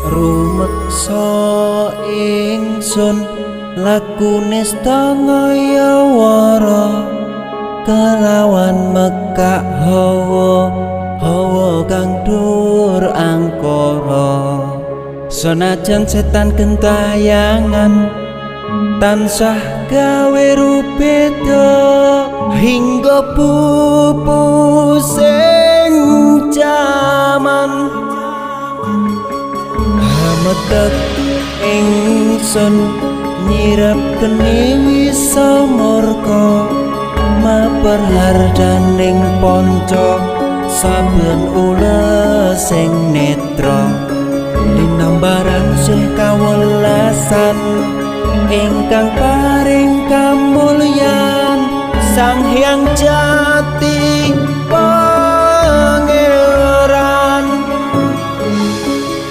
Rumeksa ingsun lakune stangaya wara kelawan mekak hawa kang dur angkara senajan setan gentayangan tansah gawe rupeda hingga pupusing jaman hametek ingsun nyirap kene wisa murka maperhardaning panca saben ula sing netra linambaran sih kawelasan ingkang paring kamulyan Sang Hyang Jati